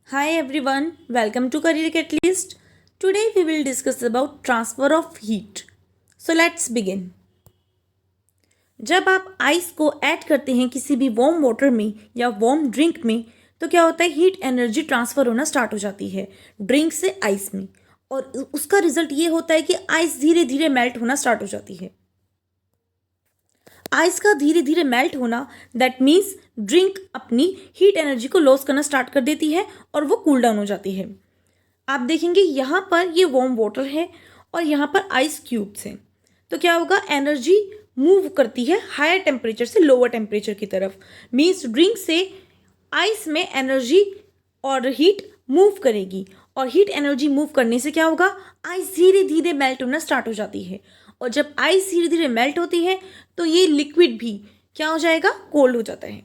Hi everyone, welcome to Career Catalyst. Today we will discuss about transfer of heat. So let's begin. जब आप ice को add करते हैं किसी भी वार्म वाटर में या वार्म ड्रिंक में तो क्या होता है, हीट एनर्जी ट्रांसफर होना स्टार्ट हो जाती है ड्रिंक से आइस में, और उसका रिजल्ट ये होता है कि आइस धीरे धीरे मेल्ट होना स्टार्ट हो जाती है। आइस का धीरे धीरे मेल्ट होना दैट मीन्स ड्रिंक अपनी हीट एनर्जी को लॉस करना स्टार्ट कर देती है और वो कूल डाउन हो जाती है। आप देखेंगे यहाँ पर ये वार्म वाटर है और यहाँ पर आइस क्यूब्स हैं, तो क्या होगा, एनर्जी मूव करती है हायर टेम्परेचर से लोअर टेम्परेचर की तरफ। मीन्स ड्रिंक से आइस में एनर्जी और हीट मूव करेगी, और हीट एनर्जी मूव करने से क्या होगा, आइस धीरे धीरे मेल्ट होना स्टार्ट हो जाती है। और जब आइस धीरे धीरे मेल्ट होती है तो ये लिक्विड भी क्या हो जाएगा, कोल्ड हो जाता है,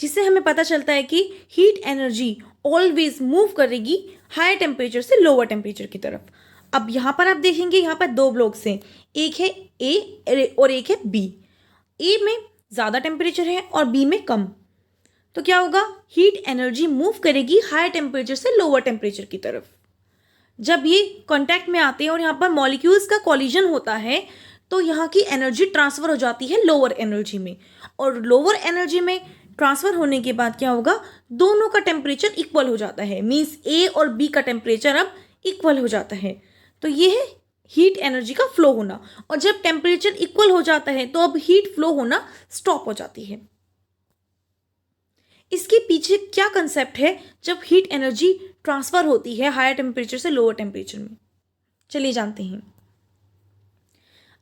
जिससे हमें पता चलता है कि हीट एनर्जी ऑलवेज मूव करेगी हायर टेम्परेचर से लोअर टेम्परेचर की तरफ। अब यहाँ पर आप देखेंगे, यहाँ पर दो ब्लॉक्स हैं, एक है ए और एक है बी। ए में ज़्यादा टेम्परेचर है और बी में कम, तो क्या होगा, हीट एनर्जी मूव करेगी हायर टेम्परेचर से लोअर टेम्परेचर की तरफ। जब ये कांटेक्ट में आते हैं और यहाँ पर मॉलिक्यूल्स का कॉलिजन होता है तो यहाँ की एनर्जी ट्रांसफ़र हो जाती है लोअर एनर्जी में, और लोअर एनर्जी में ट्रांसफ़र होने के बाद क्या होगा, दोनों का टेम्परेचर इक्वल हो जाता है। मीन्स ए और बी का टेम्परेचर अब इक्वल हो जाता है। तो ये है हीट एनर्जी का फ्लो होना, और जब टेम्परेचर इक्वल हो जाता है तो अब हीट फ्लो होना स्टॉप हो जाती है। इसके पीछे क्या कंसेप्ट है जब हीट एनर्जी ट्रांसफ़र होती है हायर टेम्परेचर से लोअर टेम्परेचर में, चलिए जानते हैं।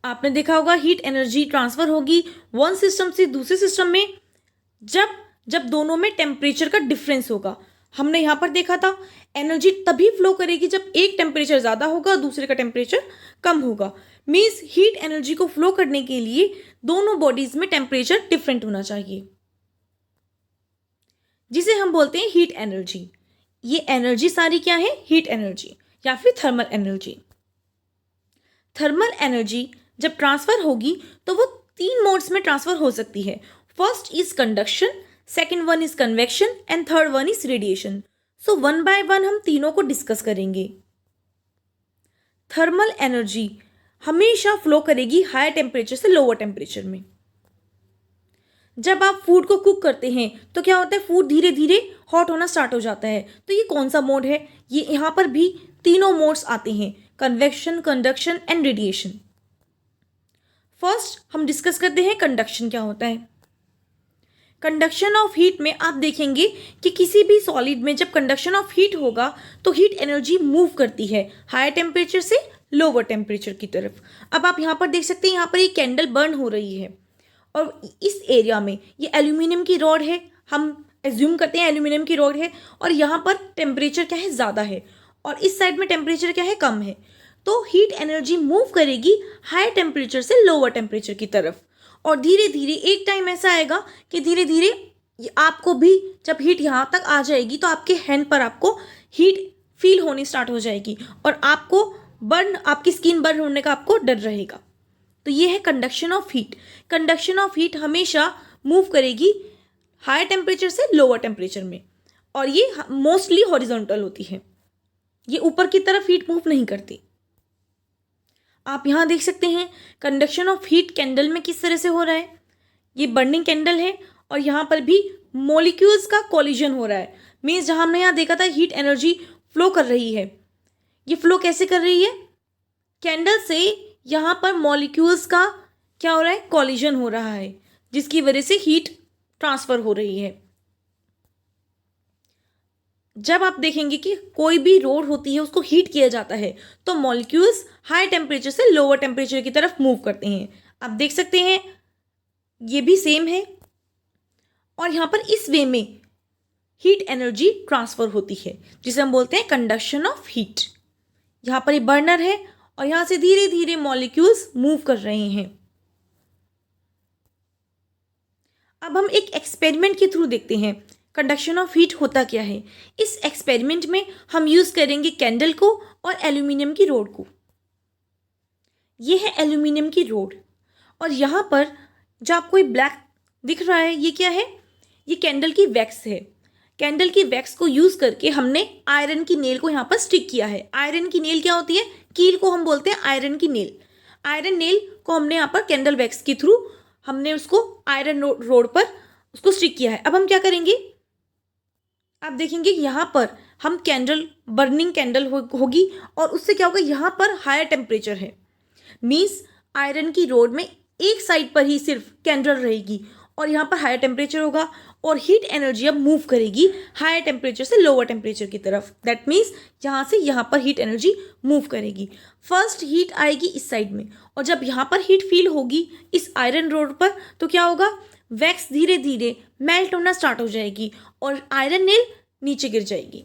आपने देखा होगा हीट एनर्जी ट्रांसफ़र होगी वन सिस्टम से दूसरे सिस्टम में जब जब दोनों में टेम्परेचर का डिफरेंस होगा। हमने यहाँ पर देखा था एनर्जी तभी फ्लो करेगी जब एक टेम्परेचर ज़्यादा होगा दूसरे का टेम्परेचर कम होगा। मीन्स हीट एनर्जी को फ्लो करने के लिए दोनों बॉडीज में टेम्परेचर डिफरेंट होना चाहिए, जिसे हम बोलते हैं हीट एनर्जी। ये एनर्जी सारी क्या है, हीट एनर्जी या फिर थर्मल एनर्जी। थर्मल एनर्जी जब ट्रांसफ़र होगी तो वो तीन मोड्स में ट्रांसफ़र हो सकती है। First is conduction, second one is convection and third one is radiation. So one by one हम तीनों को डिस्कस करेंगे। थर्मल एनर्जी हमेशा फ्लो करेगी हायर टेम्परेचर से लोअर टेम्परेचर में। जब आप फूड को कुक करते हैं तो क्या होता है, फूड धीरे धीरे हॉट होना स्टार्ट हो जाता है। तो ये कौन सा मोड है, ये यहाँ पर भी तीनों मोड्स आते हैं, convection, conduction and radiation. First हम डिस्कस करते हैं कंडक्शन क्या होता है। कंडक्शन ऑफ हीट में आप देखेंगे कि किसी भी सॉलिड में जब कंडक्शन ऑफ हीट होगा तो हीट एनर्जी मूव करती है हायर टेम्परेचर से लोअर टेम्परेचर की तरफ। अब आप यहाँ पर देख सकते हैं, यहाँ पर ये कैंडल बर्न हो रही है और इस एरिया में ये एल्यूमिनियम की रॉड है, हम एज्यूम करते हैं एल्यूमिनियम की रॉड है, और यहाँ पर टेम्परेचर क्या है, ज़्यादा है, और इस साइड में टेम्परेचर क्या है, कम है। तो हीट एनर्जी मूव करेगी हायर टेम्परेचर से लोअर टेम्परेचर की तरफ, और धीरे धीरे एक टाइम ऐसा आएगा कि धीरे धीरे आपको भी जब हीट यहाँ तक आ जाएगी तो आपके हैंड पर आपको हीट फील होनी स्टार्ट हो जाएगी और आपको बर्न, आपकी स्किन बर्न होने का आपको डर रहेगा। तो ये है conduction of heat. Conduction of heat हमेशा मूव करेगी हायर टेम्परेचर से लोअर टेम्परेचर में, और ये मोस्टली हॉरिजॉन्टल होती है, ये ऊपर की तरफ हीट मूव नहीं करती। आप यहाँ देख सकते हैं कंडक्शन ऑफ हीट कैंडल में किस तरह से हो रहा है। ये बर्निंग कैंडल है और यहाँ पर भी मॉलिक्यूल्स का कोलिजन हो रहा है। मीन्स जहाँ हमने यहाँ देखा था हीट एनर्जी फ्लो कर रही है, ये फ्लो कैसे कर रही है, कैंडल से यहाँ पर मॉलिक्यूल्स का क्या हो रहा है, कोलिजन हो रहा है, जिसकी वजह से हीट ट्रांसफ़र हो रही है। जब आप देखेंगे कि कोई भी रोड होती है उसको हीट किया जाता है तो मॉलिक्यूल्स हाई टेम्परेचर से लोअर टेम्परेचर की तरफ मूव करते हैं। आप देख सकते हैं ये भी सेम है, और यहाँ पर इस वे में हीट एनर्जी ट्रांसफ़र होती है जिसे हम बोलते हैं कंडक्शन ऑफ हीट। यहाँ पर ये बर्नर है और यहाँ से धीरे धीरे मॉलिक्यूल्स मूव कर रहे हैं। अब हम एक एक्सपेरिमेंट के थ्रू देखते हैं कंडक्शन ऑफ हीट होता क्या है। इस एक्सपेरिमेंट में हम यूज़ करेंगे कैंडल को और एल्यूमिनियम की रोड को। ये है एल्यूमिनियम की रोड, और यहाँ पर जो आपको ये ब्लैक दिख रहा है ये क्या है, ये कैंडल की वैक्स है। कैंडल की वैक्स को यूज करके हमने आयरन की नेल को यहाँ पर स्टिक किया है। आयरन की नेल क्या होती है? कील को हम बोलते हैं आयरन की नेल। आयरन नेल को हमने यहाँ पर कैंडल वैक्स के थ्रू हमने उसको आयरन रोड पर उसको स्टिक किया है। अब हम क्या करेंगे, आप देखेंगे यहाँ पर हम कैंडल बर्निंग कैंडल होगी और उससे क्या होगा, यहाँ पर हायर टेम्परेचर है, मीन्स आयरन की रोड में एक साइड पर ही सिर्फ कैंडल रहेगी और यहाँ पर हायर टेम्परेचर होगा और हीट एनर्जी अब मूव करेगी हायर टेम्परेचर से लोअर टेम्परेचर की तरफ। दैट मीन्स यहाँ से यहाँ पर हीट एनर्जी मूव करेगी। फर्स्ट हीट आएगी इस साइड में और जब यहाँ पर हीट फील होगी इस आयरन रोड पर तो क्या होगा, वैक्स धीरे धीरे मेल्ट होना स्टार्ट हो जाएगी और आयरन नेल नीचे गिर जाएगी।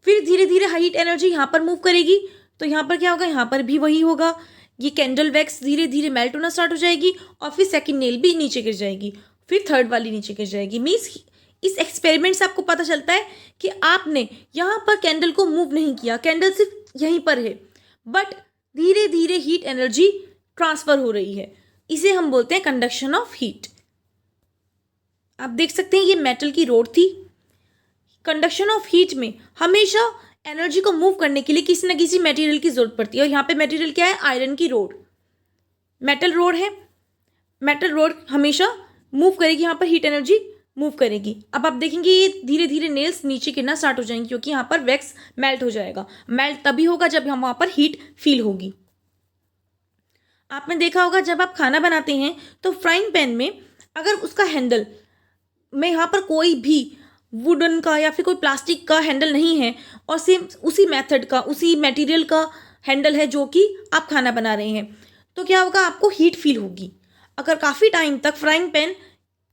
फिर धीरे धीरे हीट एनर्जी यहाँ पर मूव करेगी तो यहाँ पर क्या होगा, यहाँ पर भी वही होगा, ये कैंडल वैक्स धीरे धीरे मेल्ट होना स्टार्ट हो जाएगी और फिर सेकंड नेल भी नीचे गिर जाएगी, फिर थर्ड वाली नीचे गिर जाएगी। मीन्स इस एक्सपेरिमेंट से आपको पता चलता है कि आपने यहाँ पर कैंडल को मूव नहीं किया, कैंडल सिर्फ यहीं पर है, बट धीरे धीरे हीट एनर्जी ट्रांसफर हो रही है। इसे हम बोलते हैं कंडक्शन ऑफ हीट। आप देख सकते हैं ये मेटल की रोड थी। कंडक्शन ऑफ हीट में हमेशा एनर्जी को मूव करने के लिए किसी न किसी मटेरियल की जरूरत पड़ती है और यहाँ पे मटेरियल क्या है, आयरन की रोड, मेटल रोड है। मेटल रोड हमेशा मूव करेगी, यहाँ पर हीट एनर्जी मूव करेगी। अब आप देखेंगे ये धीरे धीरे नेल्स नीचे गिरना स्टार्ट हो जाएंगे क्योंकि यहाँ पर वैक्स मेल्ट हो जाएगा। मेल्ट तभी होगा जब हम वहाँ पर हीट फील होगी। आपने देखा होगा जब आप खाना बनाते हैं तो फ्राइंग पैन में अगर उसका हैंडल में यहाँ पर कोई भी वुडन का या फिर कोई प्लास्टिक का हैंडल नहीं है और सेम उसी मेथड का उसी मटेरियल का हैंडल है जो कि आप खाना बना रहे हैं, तो क्या होगा, आपको हीट फील होगी। अगर काफ़ी टाइम तक फ्राइंग पैन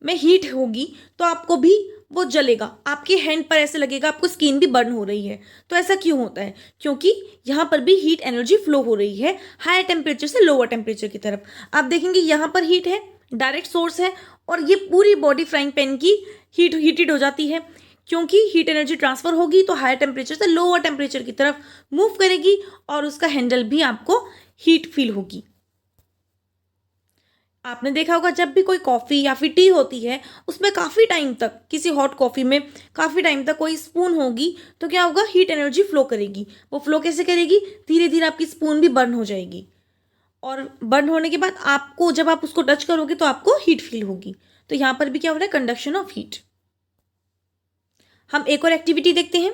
में हीट होगी तो आपको भी वो जलेगा, आपके हैंड पर ऐसे लगेगा आपको स्किन भी बर्न हो रही है। तो ऐसा क्यों होता है? क्योंकि यहाँ पर भी हीट एनर्जी फ्लो हो रही है हायर टेम्परेचर से लोअर टेम्परेचर की तरफ। आप देखेंगे यहाँ पर हीट है, डायरेक्ट सोर्स है और ये पूरी बॉडी फ्राइंग पैन की हीटेड हो जाती है क्योंकि हीट एनर्जी ट्रांसफर होगी तो हायर टेम्परेचर से लोअर टेम्परेचर की तरफ मूव करेगी और उसका हैंडल भी आपको हीट फील होगी। आपने देखा होगा जब भी कोई कॉफ़ी या फिर टी होती है उसमें काफ़ी टाइम तक, किसी हॉट कॉफ़ी में काफ़ी टाइम तक कोई स्पून होगी तो क्या होगा, हीट एनर्जी फ्लो करेगी। वो फ्लो कैसे करेगी, धीरे धीरे आपकी स्पून भी बर्न हो जाएगी और बर्न होने के बाद आपको जब आप उसको टच करोगे तो आपको हीट फील होगी। तो यहाँ पर भी क्या हो रहा है, कंडक्शन ऑफ हीट। हम एक और एक्टिविटी देखते हैं।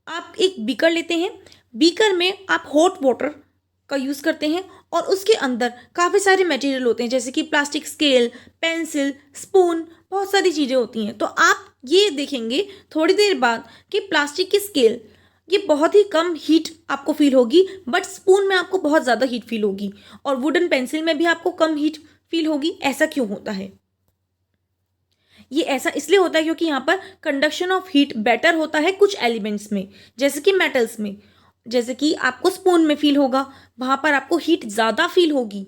आप एक बीकर लेते हैं, बीकर में आप हॉट वाटर का यूज़ करते हैं और उसके अंदर काफ़ी सारे मटेरियल होते हैं जैसे कि प्लास्टिक स्केल, पेंसिल, स्पून, बहुत सारी चीज़ें होती हैं। तो आप ये देखेंगे थोड़ी देर बाद कि प्लास्टिक की स्केल ये बहुत ही कम हीट आपको फील होगी, बट स्पून में आपको बहुत ज़्यादा हीट फील होगी और वुडन पेंसिल में भी आपको कम हीट फील होगी। ऐसा क्यों होता है? ये ऐसा इसलिए होता है क्योंकि यहाँ पर कंडक्शन ऑफ हीट बेटर होता है कुछ एलिमेंट्स में, जैसे कि मेटल्स में। जैसे कि आपको स्पून में फील होगा, वहाँ पर आपको हीट ज़्यादा फील होगी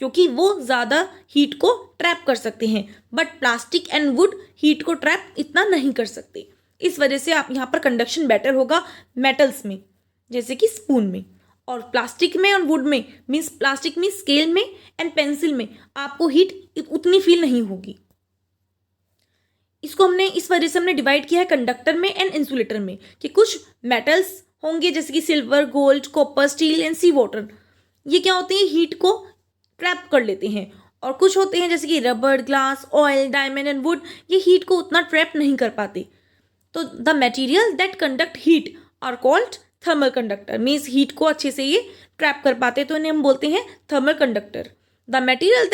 क्योंकि वो ज़्यादा हीट को ट्रैप कर सकते हैं, but plastic and would heat को ट्रैप इतना नहीं कर सकते। इस वजह से आप यहाँ पर कंडक्शन बेटर होगा मेटल्स में जैसे कि स्पून में, और प्लास्टिक में और वुड में, मीन्स प्लास्टिक में स्केल में एंड पेंसिल में आपको हीट उतनी फील नहीं होगी। इसको हमने इस वजह से हमने डिवाइड किया है कंडक्टर में एंड इंसुलेटर में कि कुछ मेटल्स होंगे जैसे कि silver, gold, copper, steel and sea water, ये क्या होते हैं, हीट को ट्रैप कर लेते हैं, और कुछ होते हैं जैसे कि rubber, glass, oil, diamond and wood, ये हीट को उतना ट्रैप नहीं कर पाते। तो the material that conduct heat are called thermal conductor, means heat को अच्छे से ये ट्रैप कर पाते तो इन्हें हम बोलते हैं thermal conductor. The material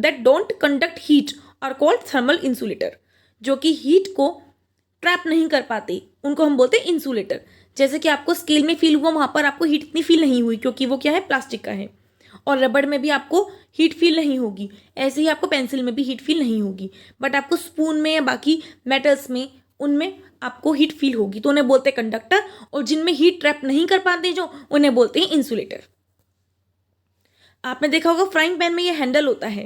that don't conduct heat are called thermal insulator, जो कि हीट को ट्रैप नहीं कर पाते उनको हम बोलते हैं इंसुलेटर। जैसे कि आपको स्केल में फील हुआ, वहाँ पर आपको हीट इतनी फील नहीं हुई क्योंकि वो क्या है, प्लास्टिक का है, और रबड़ में भी आपको हीट फील नहीं होगी, ऐसे ही आपको पेंसिल में भी हीट फील नहीं होगी, बट आपको स्पून में या बाकी मेटल्स में उनमें आपको हीट फील होगी, तो उन्हें बोलते हैं कंडक्टर, और जिनमें हीट ट्रैप नहीं कर पाते जो, उन्हें बोलते हैं इंसुलेटर। आपने देखा होगा फ्राइंग पैन में ये हैंडल होता है।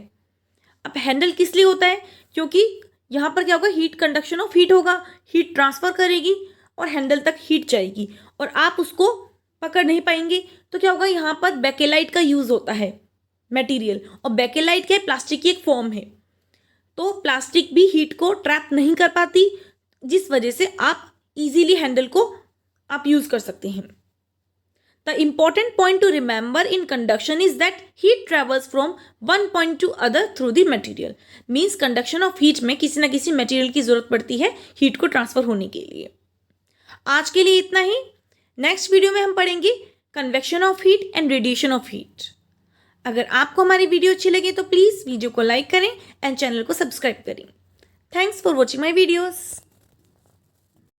अब हैंडल किस लिए होता है, क्योंकि यहाँ पर क्या होगा, हीट कंडक्शन ऑफ हीट होगा, हीट ट्रांसफर करेगी और हैंडल तक हीट जाएगी और आप उसको पकड़ नहीं पाएंगे। तो क्या होगा, यहाँ पर बेकेलाइट का यूज़ होता है मटेरियल, और बेकेलाइट क्या है, प्लास्टिक की एक फॉर्म है। तो प्लास्टिक भी हीट को ट्रैप नहीं कर पाती, जिस वजह से आप इजीली हैंडल को आप यूज कर सकते हैं। The important point to remember in conduction is that heat travels from one point to other through the material. Means conduction of heat में किसी ना किसी मटेरियल की जरूरत पड़ती है हीट को ट्रांसफर होने के लिए। आज के लिए इतना ही। नेक्स्ट वीडियो में हम पढ़ेंगे convection of heat and radiation of heat. अगर आपको हमारी वीडियो अच्छी लगे तो प्लीज वीडियो को लाइक करें एंड चैनल को सब्सक्राइब करें। Thanks for watching my videos.